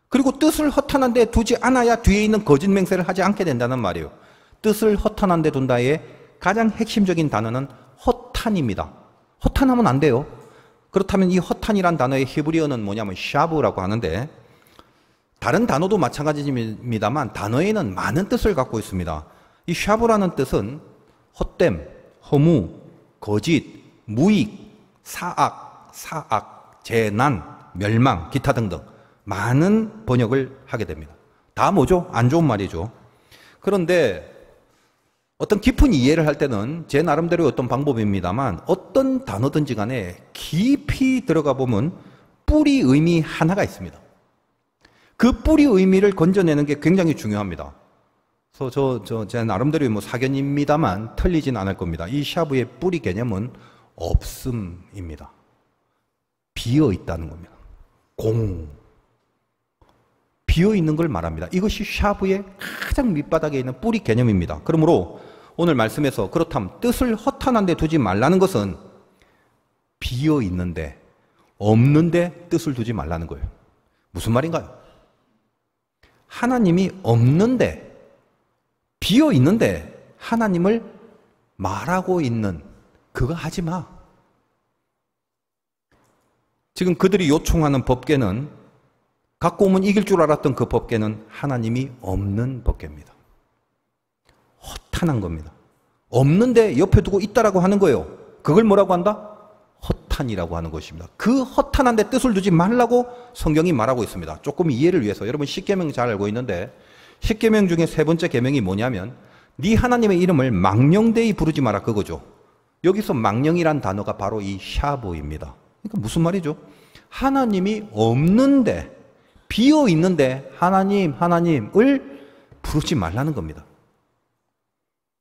그리고 뜻을 허탄한 데 두지 않아야 뒤에 있는 거짓 맹세를 하지 않게 된다는 말이에요. 뜻을 허탄한 데 둔다의 가장 핵심적인 단어는 허탄입니다. 허탄하면 안 돼요. 그렇다면 이 허탄이란 단어의 히브리어는 뭐냐면 샤브라고 하는데 다른 단어도 마찬가지입니다만 단어에는 많은 뜻을 갖고 있습니다. 이 샤브라는 뜻은 헛됨, 허무, 거짓, 무익, 사악, 재난, 멸망, 기타 등등 많은 번역을 하게 됩니다. 다 뭐죠? 안 좋은 말이죠. 그런데 어떤 깊은 이해를 할 때는 제 나름대로의 어떤 방법입니다만 어떤 단어든지 간에 깊이 들어가 보면 뿌리 의미 하나가 있습니다. 그 뿌리 의미를 건져내는 게 굉장히 중요합니다. 그래서 제 나름대로의 뭐 사견입니다만 틀리진 않을 겁니다. 이 샤브의 뿌리 개념은 없음입니다. 비어 있다는 겁니다. 비어 있는 걸 말합니다. 이것이 샤브의 가장 밑바닥에 있는 뿌리 개념입니다. 그러므로 오늘 말씀에서 그렇다면 뜻을 허탄한 데 두지 말라는 것은 비어 있는데 없는데 뜻을 두지 말라는 거예요. 무슨 말인가요? 하나님이 없는데 비어 있는데 하나님을 말하고 있는 그거 하지 마. 지금 그들이 요청하는 법궤는 갖고 오면 이길 줄 알았던 그 법궤는 하나님이 없는 법궤입니다. 허탄한 겁니다. 없는데 옆에 두고 있다라고 하는 거예요. 그걸 뭐라고 한다? 허탄이라고 하는 것입니다. 그 허탄한 데 뜻을 두지 말라고 성경이 말하고 있습니다. 조금 이해를 위해서 여러분 십계명 잘 알고 있는데 십계명 중에 세 번째 계명이 뭐냐면 네 하나님의 이름을 망령되이 부르지 마라 그거죠. 여기서 망령이란 단어가 바로 이 샤브입니다. 그러니까 무슨 말이죠? 하나님이 없는데 비어 있는데 하나님을 부르지 말라는 겁니다.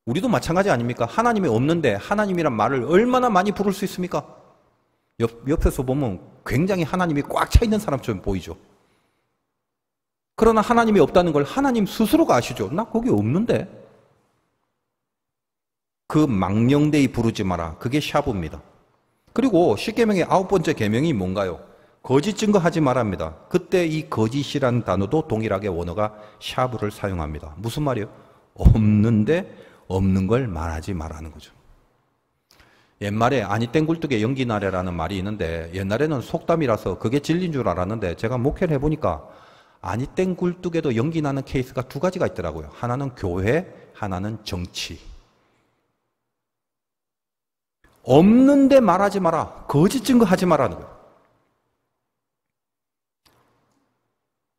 우리도 마찬가지 아닙니까? 하나님이 없는데 하나님이란 말을 얼마나 많이 부를 수 있습니까? 옆에서 보면 굉장히 하나님이 꽉 차 있는 사람처럼 보이죠. 그러나 하나님이 없다는 걸 하나님 스스로가 아시죠. 나 거기 없는데. 그 망령되이 부르지 마라. 그게 샤브입니다. 그리고 십계명의 9번째 계명이 뭔가요? 거짓 증거하지 말랍니다. 그때 이 거짓이라는 단어도 동일하게 원어가 샤브를 사용합니다. 무슨 말이에요? 없는데 없는 걸 말하지 말라는 거죠. 옛말에 아니 땡 굴뚝에 연기 나래라는 말이 있는데 옛날에는 속담이라서 그게 진리인 줄 알았는데 제가 목회를 해보니까 아니 땡 굴뚝에도 연기 나는 케이스가 두 가지가 있더라고요. 하나는 교회, 하나는 정치. 없는데 말하지 마라. 거짓 증거하지 마라는 거예요.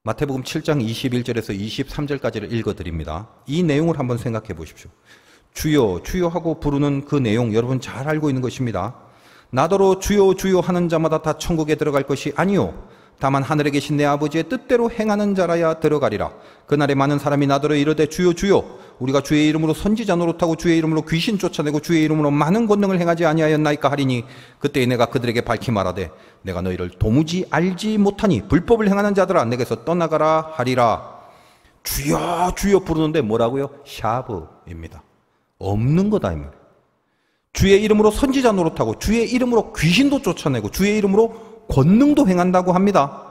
마태복음 7장 21절에서 23절까지를 읽어드립니다. 이 내용을 한번 생각해 보십시오. 주여 주여 하고 부르는 그 내용 여러분 잘 알고 있는 것입니다. 나더러 주여 주여 하는 자마다 다 천국에 들어갈 것이 아니요 다만 하늘에 계신 내 아버지의 뜻대로 행하는 자라야 들어가리라. 그날에 많은 사람이 나더러 이르되 주여 주여 우리가 주의 이름으로 선지자 노릇하고 주의 이름으로 귀신 쫓아내고 주의 이름으로 많은 권능을 행하지 아니하였나이까 하리니 그때에 내가 그들에게 밝히 말하되 내가 너희를 도무지 알지 못하니 불법을 행하는 자들아 내게서 떠나가라 하리라. 주여 주여 부르는데 뭐라고요? 샤브입니다. 없는 거다 이 말이에요. 주의 이름으로 선지자 노릇하고 주의 이름으로 귀신도 쫓아내고 주의 이름으로 권능도 행한다고 합니다.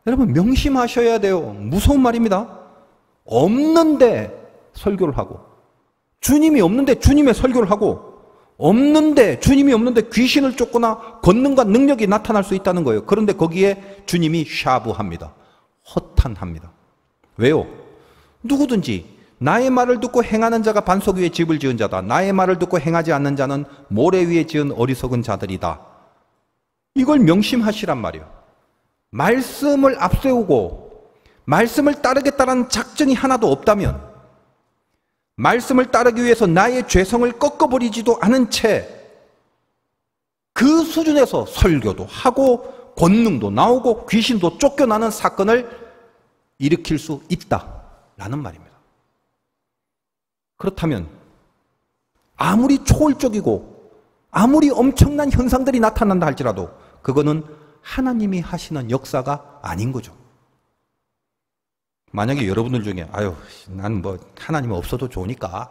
여러분 명심하셔야 돼요. 무서운 말입니다. 없는데 설교를 하고 주님이 없는데 주님의 설교를 하고 없는데 주님이 없는데 귀신을 쫓거나 권능과 능력이 나타날 수 있다는 거예요. 그런데 거기에 주님이 샤브합니다. 허탄합니다. 왜요? 누구든지 나의 말을 듣고 행하는 자가 반석 위에 집을 지은 자다. 나의 말을 듣고 행하지 않는 자는 모래 위에 지은 어리석은 자들이다. 이걸 명심하시란 말이에요. 말씀을 앞세우고 말씀을 따르겠다는 작정이 하나도 없다면, 말씀을 따르기 위해서 나의 죄성을 꺾어버리지도 않은 채 그 수준에서 설교도 하고 권능도 나오고 귀신도 쫓겨나는 사건을 일으킬 수 있다라는 말입니다. 그렇다면 아무리 초월적이고 아무리 엄청난 현상들이 나타난다 할지라도 그거는 하나님이 하시는 역사가 아닌 거죠. 만약에 여러분들 중에 난 뭐 하나님 없어도 좋으니까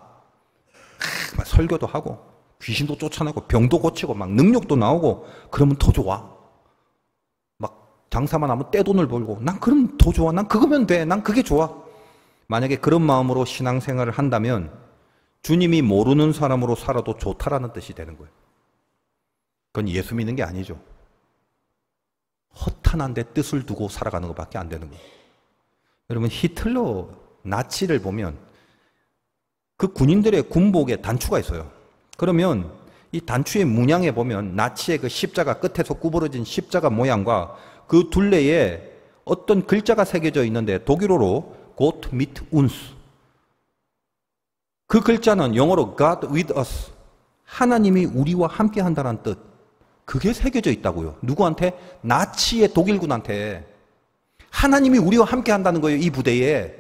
막 설교도 하고 귀신도 쫓아내고 병도 고치고 막 능력도 나오고 그러면 더 좋아. 막 장사만 하면 떼돈을 벌고 난 그럼 더 좋아. 난 그거면 돼. 난 그게 좋아. 만약에 그런 마음으로 신앙생활을 한다면 주님이 모르는 사람으로 살아도 좋다라는 뜻이 되는 거예요. 그건 예수 믿는 게 아니죠. 허탄한 데 뜻을 두고 살아가는 것밖에 안 되는 거예요. 여러분, 히틀러 나치를 보면 그 군인들의 군복에 단추가 있어요. 그러면 이 단추의 문양에 보면 나치의 그 십자가 끝에서 구부러진 십자가 모양과 그 둘레에 어떤 글자가 새겨져 있는데 독일어로 Gott mit uns. 그 글자는 영어로 God with us. 하나님이 우리와 함께 한다는 뜻. 그게 새겨져 있다고요. 누구한테? 나치의 독일군한테. 하나님이 우리와 함께 한다는 거예요. 이 부대에.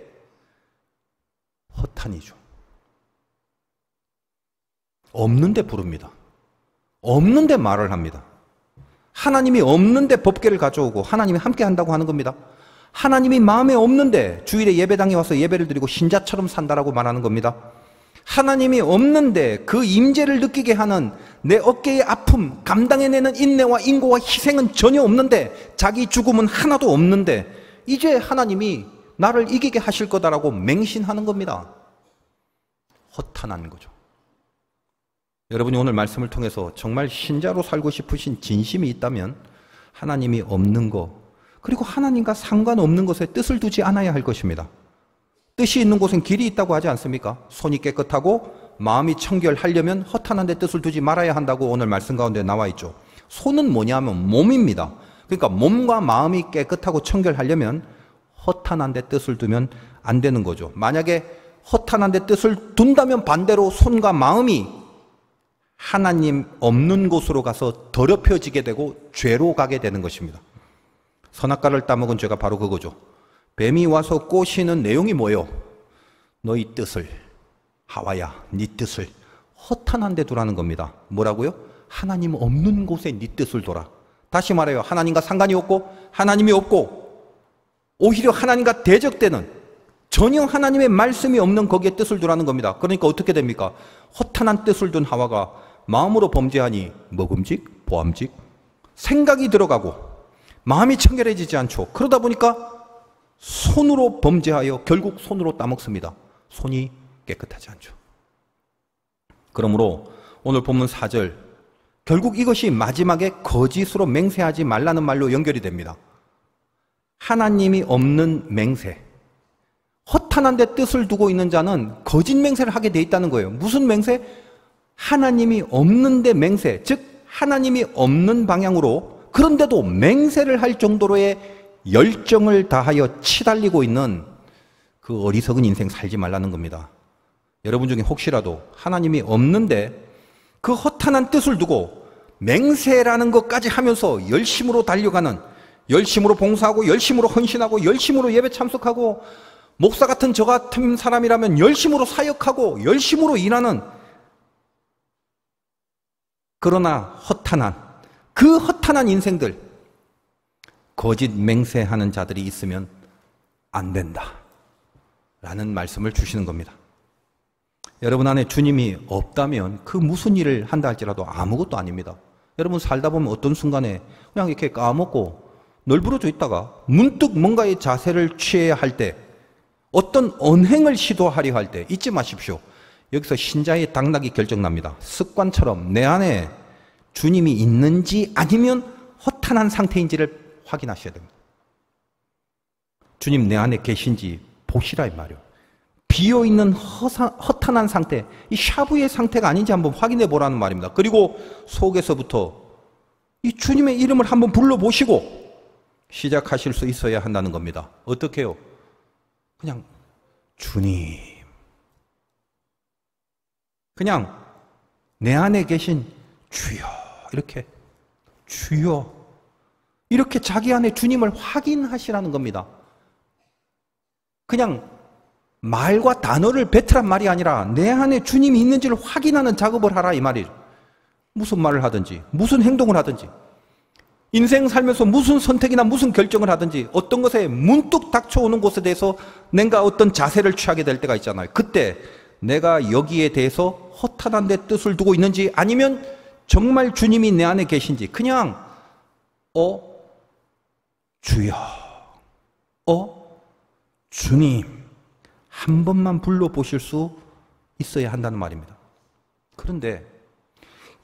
허탄이죠. 없는데 부릅니다. 없는데 말을 합니다. 하나님이 없는데 법궤를 가져오고 하나님이 함께 한다고 하는 겁니다. 하나님이 마음에 없는데 주일에 예배당에 와서 예배를 드리고 신자처럼 산다라고 말하는 겁니다. 하나님이 없는데 그 임재를 느끼게 하는 내 어깨의 아픔, 감당해내는 인내와 인고와 희생은 전혀 없는데, 자기 죽음은 하나도 없는데 이제 하나님이 나를 이기게 하실 거다라고 맹신하는 겁니다. 허탄한 거죠. 여러분이 오늘 말씀을 통해서 정말 신자로 살고 싶으신 진심이 있다면 하나님이 없는 거, 그리고 하나님과 상관없는 것에 뜻을 두지 않아야 할 것입니다. 뜻이 있는 곳엔 길이 있다고 하지 않습니까? 손이 깨끗하고 마음이 청결하려면 허탄한 데 뜻을 두지 말아야 한다고 오늘 말씀 가운데 나와 있죠. 손은 뭐냐면 몸입니다. 그러니까 몸과 마음이 깨끗하고 청결하려면 허탄한 데 뜻을 두면 안 되는 거죠. 만약에 허탄한 데 뜻을 둔다면 반대로 손과 마음이 하나님 없는 곳으로 가서 더럽혀지게 되고 죄로 가게 되는 것입니다. 선악과를 따먹은 죄가 바로 그거죠. 뱀이 와서 꼬시는 내용이 뭐예요? 너희 뜻을, 하와야, 네 뜻을 허탄한 데 두라는 겁니다. 뭐라고요? 하나님 없는 곳에 네 뜻을 둬라. 다시 말해요. 하나님과 상관이 없고 하나님이 없고 오히려 하나님과 대적되는, 전혀 하나님의 말씀이 없는 거기에 뜻을 두라는 겁니다. 그러니까 어떻게 됩니까? 허탄한 뜻을 둔 하와가 마음으로 범죄하니 먹음직, 보암직, 생각이 들어가고 마음이 청결해지지 않죠. 그러다 보니까 손으로 범죄하여 결국 손으로 따먹습니다. 손이 깨끗하지 않죠. 그러므로 오늘 본문 4절, 결국 이것이 마지막에 거짓으로 맹세하지 말라는 말로 연결이 됩니다. 하나님이 없는 맹세, 허탄한 데 뜻을 두고 있는 자는 거짓 맹세를 하게 돼 있다는 거예요. 무슨 맹세? 하나님이 없는데 맹세, 즉 하나님이 없는 방향으로, 그런데도 맹세를 할 정도로의 열정을 다하여 치달리고 있는 그 어리석은 인생 살지 말라는 겁니다. 여러분 중에 혹시라도 하나님이 없는데 그 허탄한 뜻을 두고 맹세라는 것까지 하면서 열심으로 달려가는, 열심으로 봉사하고 열심으로 헌신하고 열심으로 예배 참석하고 목사 같은 저 같은 사람이라면 열심으로 사역하고 열심으로 일하는, 그러나 허탄한, 그 허탄한 인생들, 거짓 맹세하는 자들이 있으면 안 된다 라는 말씀을 주시는 겁니다. 여러분 안에 주님이 없다면 그 무슨 일을 한다 할지라도 아무것도 아닙니다. 여러분 살다 보면 어떤 순간에 그냥 이렇게 까먹고 널브러져 있다가 문득 뭔가의 자세를 취해야 할 때, 어떤 언행을 시도하려 할 때 잊지 마십시오. 여기서 신자의 당락이 결정납니다. 습관처럼 내 안에 주님이 있는지 아니면 허탄한 상태인지를 확인하셔야 됩니다. 주님 내 안에 계신지 보시라 이 말이에요. 비어있는 허탄한 상태, 이 샤브의 상태가 아닌지 한번 확인해 보라는 말입니다. 그리고 속에서부터 이 주님의 이름을 한번 불러보시고 시작하실 수 있어야 한다는 겁니다. 어떻게 해요? 그냥 주님, 그냥 내 안에 계신 주여, 이렇게 주여, 이렇게 자기 안에 주님을 확인하시라는 겁니다. 그냥 말과 단어를 뱉으란 말이 아니라 내 안에 주님이 있는지를 확인하는 작업을 하라 이 말이에요. 무슨 말을 하든지 무슨 행동을 하든지 인생 살면서 무슨 선택이나 무슨 결정을 하든지 어떤 것에 문득 닥쳐오는 것에 대해서 내가 어떤 자세를 취하게 될 때가 있잖아요. 그때 내가 여기에 대해서 허탄한 데 뜻을 두고 있는지 아니면 정말 주님이 내 안에 계신지 그냥 주여, 주님 한 번만 불러보실 수 있어야 한다는 말입니다. 그런데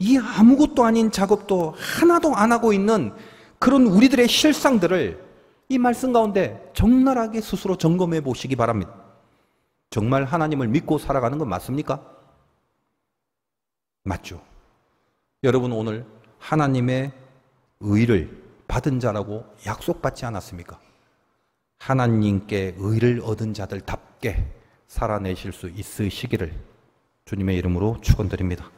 이 아무것도 아닌 작업도 하나도 안 하고 있는 그런 우리들의 실상들을 이 말씀 가운데 적나라하게 스스로 점검해 보시기 바랍니다. 정말 하나님을 믿고 살아가는 건 맞습니까? 맞죠. 여러분 오늘 하나님의 의를 받은 자라고 약속받지 않았습니까? 하나님께 의를 얻은 자들답게 살아내실 수 있으시기를 주님의 이름으로 축원드립니다.